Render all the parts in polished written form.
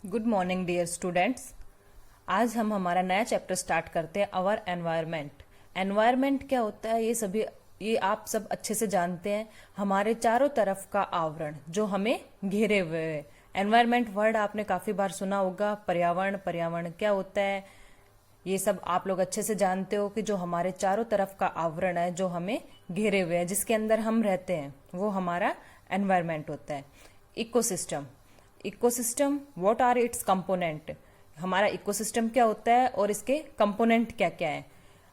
Good morning dear students. आज हम हमारा नया चैप्टर स्टार्ट करते हैं, आवर एनवायरनमेंट। एनवायरनमेंट क्या होता है ये आप सब अच्छे से जानते हैं। हमारे चारों तरफ का आवरण जो हमें घेरे हुए है। एनवायरनमेंट वर्ड आपने काफी बार सुना होगा। पर्यावरण, पर्यावरण क्या होता है ये सब आप लोग अच्छे से जानते हो कि जो हमारे चारों तरफ का आवरण है, जो हमें घेरे हुए है, जिसके अंदर हम रहते हैं, वो हमारा एनवायरनमेंट होता है। Ecosystem, ecosystem what are its component. हमारा इकोसिस्टम क्या होता है और इसके कंपोनेंट क्या क्या है।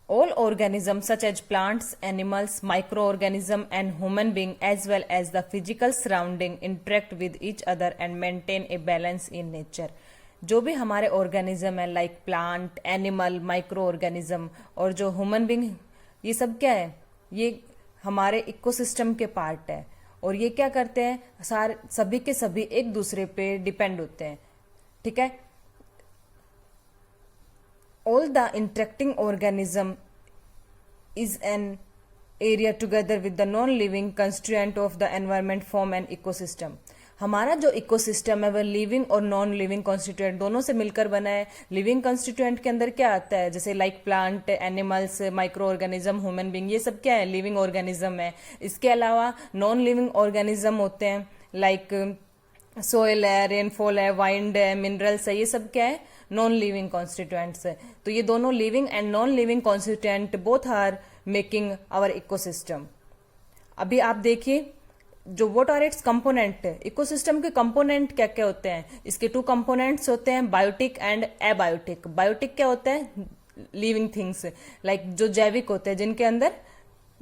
All organism such as plants, animals, micro organism and human being as well as the physical surrounding interact with each other and maintain a balance in nature. जो भी हमारे ऑर्गेनिज्म है, like plant, animal, micro organism और जो human being, ये सब क्या है, ये हमारे इकोसिस्टम के पार्ट है। और ये क्या करते हैं, सारे सभी के सभी एक दूसरे पे डिपेंड होते हैं। ठीक है। All the interacting organism is an area together with the non-living constituent of the environment form an ecosystem। हमारा जो इकोसिस्टम है वह लिविंग और नॉन लिविंग कॉन्स्टिट्यूएंट दोनों से मिलकर बना है। लिविंग कॉन्स्टिट्यूएंट के अंदर क्या आता है, जैसे like plant, animals, micro organism, human being, ये सब क्या है, लिविंग ऑर्गेनिज्म है। इसके अलावा नॉन लिविंग ऑर्गेनिज्म होते हैं, लाइक सोयल है, रेनफॉल है, वाइंड है, मिनरल्स है, ये सब क्या है, नॉन लिविंग कॉन्स्टिट्यूएंट्स है। तो ये दोनों living and non living constituent both are making our ecosystem. अभी आप देखिए जो what are its component, ecosystem के कंपोनेंट क्या क्या होते हैं। इसके टू कंपोनेंट्स होते हैं, बायोटिक एंड एबायोटिक। बायोटिक क्या होता है, लिविंग थिंग्स, लाइक जो जैविक होते हैं, जिनके अंदर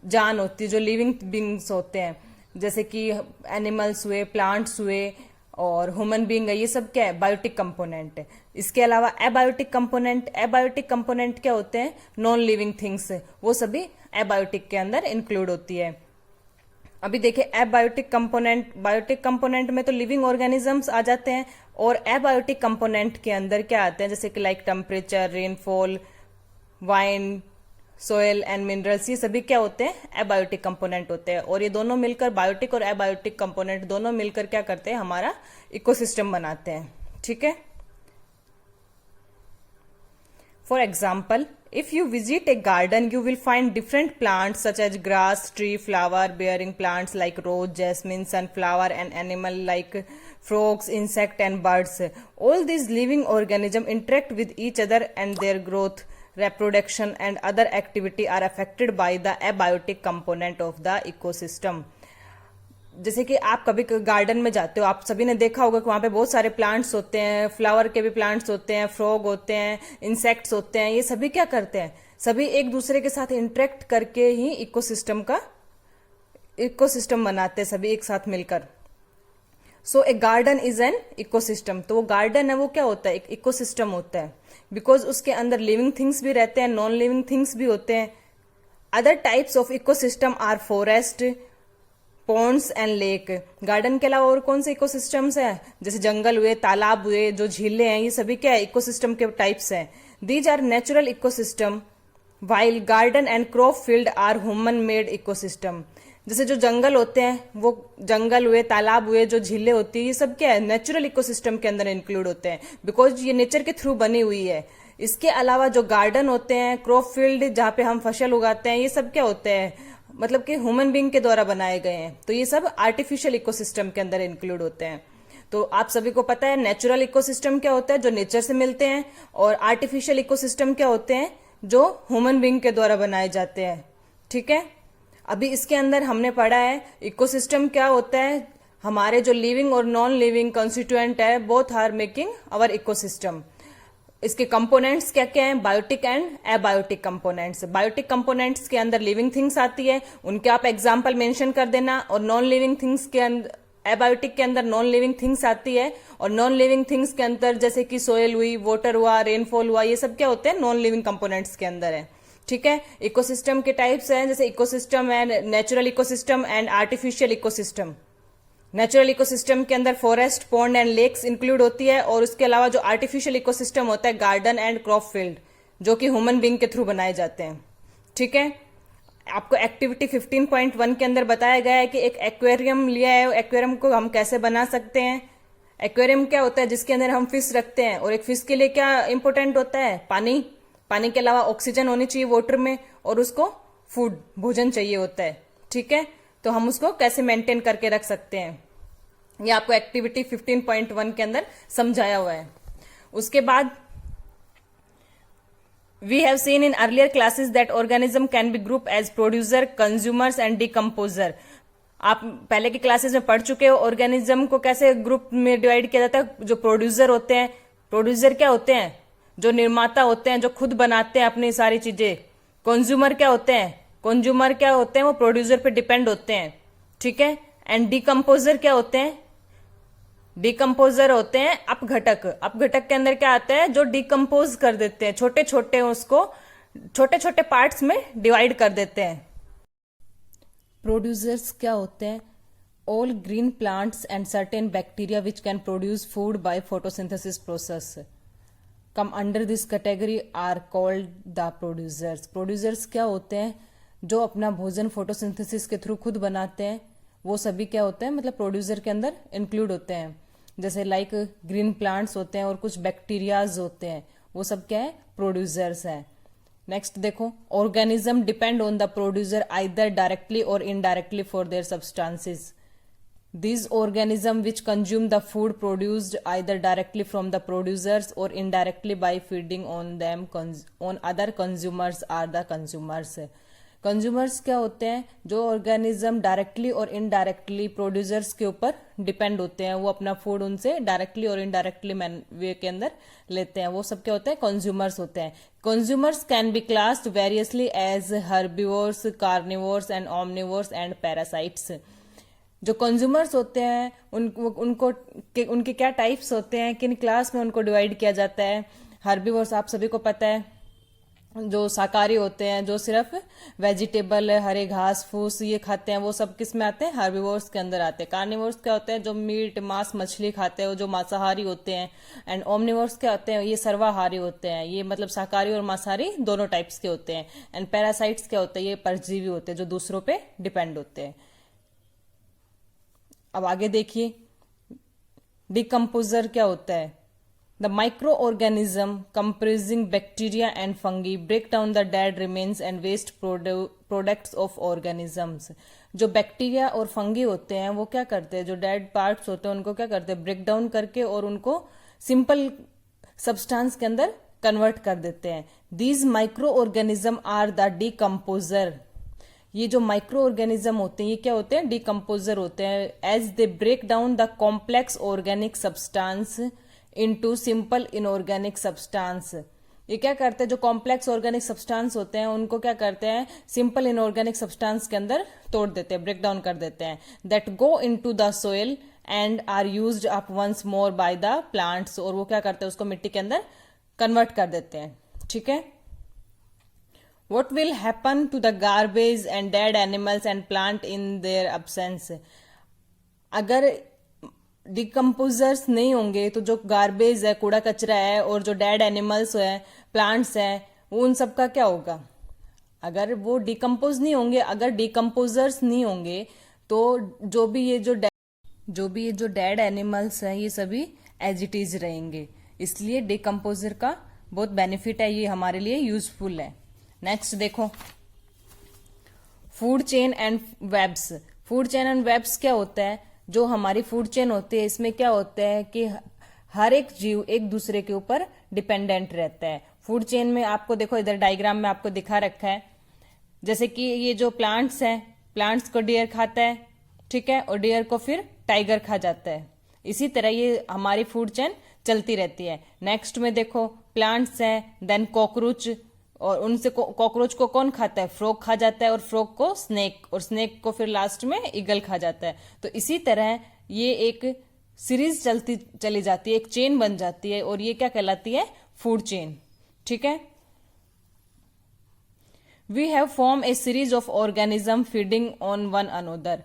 जान होती है, जो लिविंग बींग्स होते हैं, जैसे कि एनिमल्स हुए, प्लांट्स हुए और ह्यूमन बींग है, ये सब क्या है, बायोटिक कंपोनेंट है। इसके अलावा एबायोटिक कंपोनेंट, एबायोटिक कंपोनेंट क्या होते हैं, नॉन लिविंग थिंग्स, वो सभी एबायोटिक के अंदर इंक्लूड होती है। अभी देखिए एबायोटिक कंपोनेंट, बायोटिक कंपोनेंट में तो लिविंग ऑर्गेनिजम्स आ जाते हैं और एबायोटिक कंपोनेंट के अंदर क्या आते हैं, जैसे कि like temperature, rainfall, wind, soil and minerals, ये सभी क्या होते हैं, एबायोटिक कंपोनेंट होते हैं। और ये दोनों मिलकर, बायोटिक और एबायोटिक कंपोनेंट दोनों मिलकर क्या करते हैं, हमारा इकोसिस्टम बनाते हैं। ठीक है। For example, if you visit a garden, you will find different plants such as grass, tree, flower bearing plants like rose, jasmine, sunflower, and animal like frogs, insect, and birds. All these living organisms interact with each other and their growth, reproduction, and other activity are affected by the abiotic component of the ecosystem। जैसे कि आप कभी garden में जाते हो, आप सभी ने देखा होगा कि वहां पे बहुत सारे प्लांट्स होते हैं, फ्लावर के भी प्लांट्स होते हैं, फ्रॉग होते हैं, इंसेक्ट्स होते हैं। ये सभी क्या करते हैं, सभी एक दूसरे के साथ इंटरेक्ट करके ही इकोसिस्टम बनाते हैं, सभी एक साथ मिलकर। सो ए गार्डन इज एन इकोसिस्टम। तो वो गार्डन है, वो क्या होता है, एक इकोसिस्टम होता है, बिकॉज उसके अंदर लिविंग थिंग्स भी रहते हैं, नॉन लिविंग थिंग्स भी होते हैं। Other types of ecosystem are forest, ponds and lake. Garden के अलावा और कौन से इकोसिस्टम्स हैं, जैसे जंगल हुए, तालाब हुए, जो झीलें हैं, ये सभी क्या है, इकोसिस्टम के टाइप्स हैं। These are natural ecosystem while garden and crop field are human made ecosystem. जैसे जो जंगल होते हैं, वो जंगल हुए, तालाब हुए, जो झीलें होती है, ये सब क्या है, नेचुरल इकोसिस्टम के अंदर इंक्लूड होते हैं, बिकॉज ये नेचर के थ्रू बनी हुई है। इसके अलावा जो गार्डन होते हैं, क्रॉप फील्ड जहाँ पे हम फसल उगाते हैं, ये सब क्या होते हैं, मतलब कि ह्यूमन बींग के द्वारा बनाए गए हैं। तो ये सब आर्टिफिशियल इकोसिस्टम के अंदर इंक्लूड होते हैं। तो आप सभी को पता है नेचुरल इकोसिस्टम क्या होता है, जो नेचर से मिलते हैं, और आर्टिफिशियल इकोसिस्टम क्या होते हैं, जो ह्यूमन बींग के द्वारा बनाए जाते हैं। ठीक है। अभी इसके अंदर हमने पढ़ा है इकोसिस्टम क्या होता है, हमारे जो लिविंग और नॉन लिविंग कॉन्स्टिट्यूएंट है, both are making our ecosystem. इसके कंपोनेंट्स क्या क्या हैं, biotic and abiotic components. Biotic components के अंदर लिविंग थिंग्स आती है, उनके आप एग्जांपल मेंशन कर देना। और नॉन लिविंग थिंग्स के अंदर, एबायोटिक के अंदर नॉन लिविंग थिंग्स आती है, और नॉन लिविंग थिंग्स के अंदर जैसे कि सोयल हुई, वाटर हुआ, रेनफॉल हुआ, ये सब क्या होते हैं, नॉन लिविंग कंपोनेंट्स के अंदर है। ठीक है। इकोसिस्टम के टाइप्स हैं, जैसे इकोसिस्टम है natural ecosystem and artificial ecosystem. Natural ecosystem के अंदर forest, pond and lakes include होती है, और उसके अलावा जो आर्टिफिशियल इकोसिस्टम होता है, गार्डन एंड क्रॉप फील्ड, जो कि ह्यूमन बींग के थ्रू बनाए जाते हैं। ठीक है। आपको एक्टिविटी 15.1 के अंदर बताया गया है कि एक एक्वेरियम लिया है, एक्वेरियम को हम कैसे बना सकते हैं। एक्वेरियम क्या होता है, जिसके अंदर हम फिश रखते हैं, और एक फिश के लिए क्या इंपॉर्टेंट होता है, पानी। पानी के अलावा ऑक्सीजन होनी चाहिए वाटर में, और उसको फूड, भोजन चाहिए होता है। ठीक है, तो हम उसको कैसे मेंटेन करके रख सकते हैं, ये आपको एक्टिविटी 15.1 के अंदर समझाया हुआ है। उसके बाद we have seen in earlier classes that organism can be grouped as producer, consumers and decomposer। आप पहले की क्लासेस में पढ़ चुके हो ऑर्गेनिज्म को कैसे ग्रुप में डिवाइड किया जाता है। जो प्रोड्यूसर होते हैं, प्रोड्यूसर क्या होते हैं, जो निर्माता होते हैं, जो खुद बनाते हैं अपनी सारी चीजें। कंज्यूमर क्या होते हैं, कंज्यूमर क्या होते हैं, वो प्रोड्यूसर पे डिपेंड होते हैं। ठीक है, एंड डिकम्पोजर क्या होते हैं, डिकम्पोजर होते हैं अपघटक। अपघटक के अंदर क्या आता है, जो डिकम्पोज कर देते हैं, छोटे छोटे उसको छोटे छोटे पार्ट्स में डिवाइड कर देते हैं। प्रोड्यूसर्स क्या होते हैं, all green plants and certain bacteria which can produce food by photosynthesis process come under this category are called the producers. Producers क्या होते हैं, जो अपना भोजन फोटोसिंथेसिस के थ्रू खुद बनाते हैं, वो सभी क्या होते हैं, मतलब प्रोड्यूसर के अंदर इंक्लूड होते हैं। जैसे लाइक ग्रीन प्लांट्स होते हैं और कुछ बैक्टीरियाज होते हैं, वो सब क्या है, प्रोड्यूसर्स हैं। नेक्स्ट देखो, organism depend on the producer either directly or indirectly for their substances. These organisms which consume the food produced either directly from the producers or indirectly by feeding on them on other consumers are the consumers। Consumers क्या होते हैं, जो organism directly or indirectly producers के ऊपर depend होते हैं, वो अपना फूड उनसे डायरेक्टली और इनडायरेक्टली वे के अंदर लेते हैं, वो सब क्या होते हैं, कंज्यूमर्स होते हैं। Consumers can be classed variously as herbivores, carnivores and omnivores and parasites. जो कंज्यूमर्स होते हैं उनके क्या टाइप्स होते हैं, किन क्लास में उनको डिवाइड किया जाता है। हर्बिवोर्स आप सभी को पता है, जो शाकाहारी होते हैं, जो सिर्फ वेजिटेबल, हरे घास फूस ये खाते हैं, वो सब किस में आते हैं, हर्बिवोर्स के अंदर आते हैं। कार्निवोर्स क्या होते हैं, जो मीट मांस मछली खाते हैं, जो मांसाहारी होते हैं। एंड ओमनिवोर्स क्या होते हैं, ये सर्वाहारी होते हैं, ये मतलब शाकाहारी और मांसाहारी दोनों टाइप्स के होते हैं। एंड पैरासाइट्स क्या होते हैं, ये परजीवी होते हैं, जो दूसरों पे डिपेंड होते हैं। अब आगे देखिए, डिकम्पोजर क्या होता है। The micro organism compressing bacteria and fungi break down the dead remains and waste products of organisms. जो बैक्टीरिया और फंगी होते हैं वो क्या करते हैं, जो डेड पार्ट्स होते हैं उनको क्या करते हैं, ब्रेक डाउन करके और उनको सिंपल सब्सटेंस के अंदर कन्वर्ट कर देते हैं। These micro organism are the decomposer. ये जो माइक्रो ऑर्गेनिज्म होते हैं ये क्या होते हैं, डिकम्पोजर होते हैं। As they break down the complex organic substance into simple inorganic substance. ये क्या करते हैं, जो कॉम्प्लेक्स ऑर्गेनिक सब्सटेंस होते हैं उनको क्या करते हैं, सिंपल इनऑर्गेनिक सब्सटेंस के अंदर तोड़ देते हैं, ब्रेक डाउन कर देते हैं। That go into the soil and are used up once more by the plants. और वो क्या करते हैं, उसको मिट्टी के अंदर कन्वर्ट कर देते हैं। ठीक है, What will happen to the garbage and dead animals and plant in their absence? अगर डिकम्पोजर्स नहीं होंगे तो जो गार्बेज है, कूड़ा कचरा है, और जो डेड एनिमल्स है, प्लांट्स हैं, वो उन सब का क्या होगा। अगर वो डिकम्पोज नहीं होंगे, अगर डिकम्पोजर्स नहीं होंगे तो जो भी ये जो डेड एनिमल्स हैं ये सभी एज इट इज रहेंगे। इसलिए डिकम्पोजर का बहुत बेनिफिट है, ये हमारे लिए यूजफुल है। नेक्स्ट देखो, food chain and webs. Food chain and webs क्या होता है, जो हमारी फूड चेन होती है इसमें क्या होता है कि हर एक जीव एक दूसरे के ऊपर डिपेंडेंट रहता है। फूड चेन में आपको देखो, इधर डायग्राम में आपको दिखा रखा है, जैसे कि ये जो प्लांट्स हैं, प्लांट्स को डियर खाता है, ठीक है, और डियर को फिर टाइगर खा जाता है। इसी तरह ये हमारी फूड चेन चलती रहती है। नेक्स्ट में देखो, प्लांट्स हैं, देन कॉकरोच, और उनसे कॉकरोच को कौन खाता है, फ्रॉग खा जाता है, और फ्रॉग को स्नेक, और स्नेक को फिर लास्ट में ईगल खा जाता है। तो इसी तरह ये एक सीरीज चली जाती है, एक चेन बन जाती है, और ये क्या कहलाती है, फूड चेन। ठीक है, we have form a series of organism feeding on one another.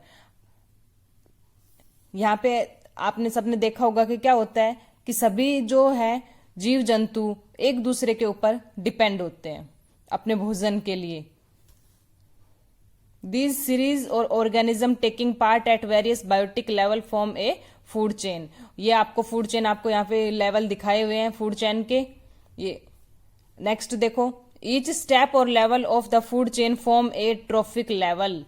यहाँ पे आपने सबने देखा होगा कि क्या होता है कि सभी जो है जीव जंतु एक दूसरे के ऊपर डिपेंड होते हैं अपने भोजन के लिए। These series or organism taking part at various biotic level form a food chain. ये आपको फूड चेन, आपको यहाँ पे लेवल दिखाए हुए हैं फूड चेन के। ये नेक्स्ट देखो, ईच स्टेप और level of the food chain form A traffic level.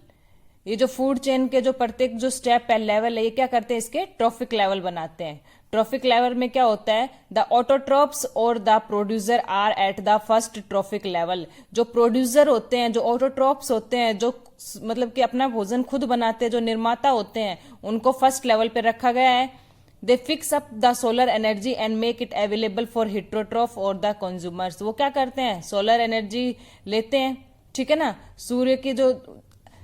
ये जो फूड चेन के जो प्रत्येक जो स्टेप है, लेवल है, ये क्या करते हैं, इसके ट्रॉफिक लेवल बनाते हैं। ट्रॉफिक लेवल में क्या होता है, द ऑटोट्रॉप्स और the producer are at the first trophic level. जो प्रोड्यूसर होते हैं, जो ऑटोट्रॉप्स होते हैं, जो मतलब कि अपना भोजन खुद बनाते हैं, जो निर्माता होते हैं, उनको फर्स्ट लेवल पे रखा गया है। दे fix up the solar energy and make it available for heterotroph और द कंज्यूमर्स। वो क्या करते हैं, सोलर एनर्जी लेते हैं, ठीक है ना, सूर्य की जो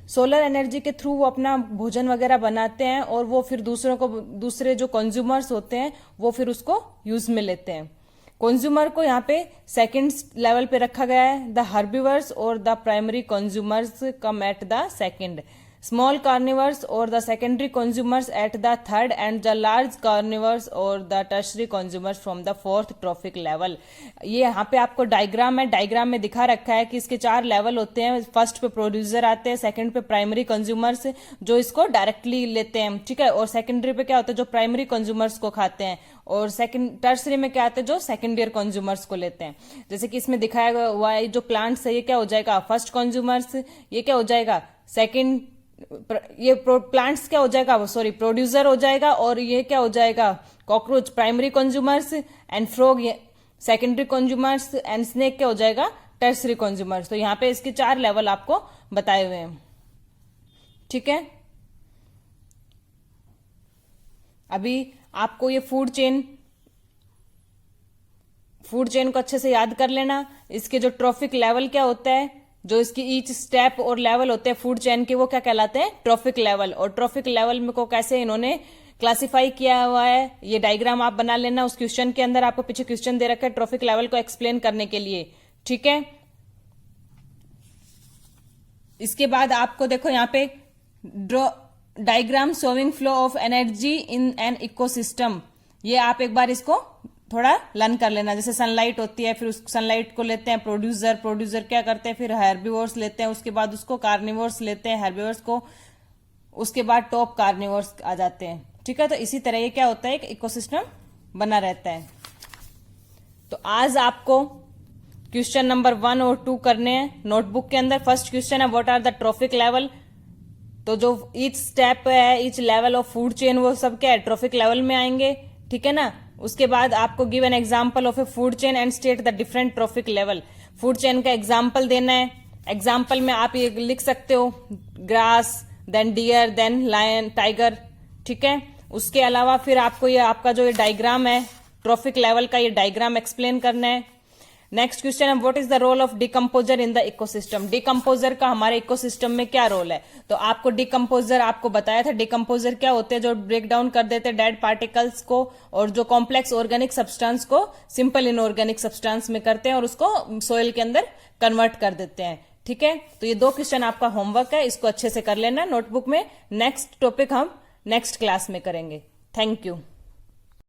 सोलर एनर्जी के थ्रू वो अपना भोजन वगैरह बनाते हैं, और वो फिर दूसरे जो कंज्यूमर्स होते हैं वो फिर उसको यूज में लेते हैं। कंज्यूमर को यहाँ पे सेकंड लेवल पे रखा गया है। The herbivores or the primary consumers come at the second, small carnivores or the secondary consumers at the third, and the large carnivores or the tertiary consumers from the fourth trophic level. ये यहाँ पे आपको diagram है, diagram में दिखा रखा है कि इसके 4 लेवल होते हैं। फर्स्ट पे प्रोड्यूसर आते हैं, सेकंड पे प्राइमरी कंज्यूमर्स जो इसको डायरेक्टली लेते हैं, ठीक है, और सेकेंडरी पे क्या होता है, जो प्राइमरी कंज्यूमर्स को खाते हैं, और सेकंड टर्सरी में क्या आते हैं, जो सेकेंड ईयर कंज्यूमर्स को लेते हैं। जैसे कि इसमें दिखाया हुआ है जो प्लांट्स है, ये क्या हो जाएगा, फर्स्ट कंज्यूमर्स, ये क्या हो जाएगा, सेकेंड, ये प्लांट्स क्या हो जाएगा, सॉरी प्रोड्यूसर हो जाएगा, और ये क्या हो जाएगा, cockroach primary consumers, and frog secondary consumers, and snake क्या हो जाएगा, टर्सरी कंज्यूमर्स। तो यहाँ पे इसके 4 लेवल आपको बताए हुए हैं, ठीक है। अभी आपको ये फूड चेन को अच्छे से याद कर लेना। इसके जो ट्रॉफिक लेवल क्या होता है, जो इसकी ईच स्टेप और लेवल होते हैं फूड चेन के, वो क्या कहलाते हैं, ट्रॉफिक लेवल। और ट्रॉफिक लेवल में को कैसे इन्होंने क्लासिफाई किया हुआ है, ये डायग्राम आप बना लेना। उस क्वेश्चन के अंदर आपको पीछे क्वेश्चन दे रखा है ट्रॉफिक लेवल को एक्सप्लेन करने के लिए, ठीक है। इसके बाद आपको देखो यहाँ पे draw diagram showing flow of energy in an ecosystem. ये आप एक बार इसको थोड़ा लर्न कर लेना। जैसे सनलाइट होती है, फिर उस सनलाइट को लेते हैं प्रोड्यूसर क्या करते हैं, फिर हर्बिवोर्स लेते हैं, उसके बाद उसको कार्निवोर्स लेते हैं, हर्बिवोर्स को, उसके बाद टॉप कार्निवोर्स आ जाते हैं, ठीक है। तो इसी तरह ये क्या होता है, एक इकोसिस्टम बना रहता है। तो आज आपको क्वेश्चन नंबर 1 और 2 करने हैं नोटबुक के अंदर। फर्स्ट क्वेश्चन है what are the trophic level. तो जो ईच स्टेप है, each level of food chain, वो सब क्या है, ट्रॉफिक लेवल में आएंगे, ठीक है ना। उसके बाद आपको give an example of a food chain and state the different trophic level. Food chain का एग्जांपल देना है। एग्जांपल में आप ये लिख सकते हो grass, then deer, then lion, tiger, ठीक है। उसके अलावा फिर आपको ये आपका जो ये डायग्राम है ट्रॉफिक लेवल का, ये डायग्राम एक्सप्लेन करना है। नेक्स्ट क्वेश्चन है what is the role of decomposer in the ecosystem. Decomposer का हमारे इकोसिस्टम में क्या रोल है। तो आपको डिकम्पोजर आपको बताया था, डिकम्पोजर क्या होते हैं, जो ब्रेक डाउन कर देते हैं डेड पार्टिकल्स को, और जो कॉम्प्लेक्स ऑर्गेनिक सब्सटेंस को सिंपल इनऑर्गेनिक सब्सटेंस में करते हैं और उसको सॉइल के अंदर कन्वर्ट कर देते हैं, ठीक है। तो ये 2 क्वेश्चन आपका होमवर्क है, इसको अच्छे से कर लेना नोटबुक में। नेक्स्ट टॉपिक हम नेक्स्ट क्लास में करेंगे। Thank you.